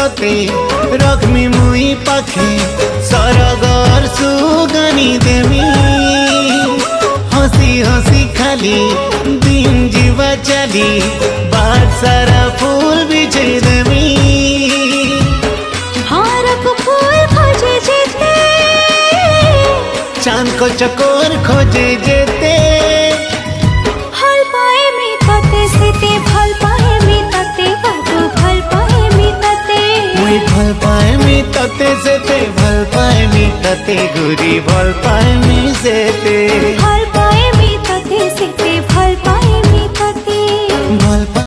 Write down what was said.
तोते रखमी मुई पाखे सरगर सुगनी देमी हसी हसी खाली दिन जीवा चली बाट सारा फूल बिछे देमी हारक फूल खोजे जेते चांद को चकोर खोजे जेते भल पाए मी तते सेते भल पाए मी तते बाबू भल पाए मी तते मुई भल पाए मी तते सेते भल पाए मी तते गुरी भल पाए मी सेते।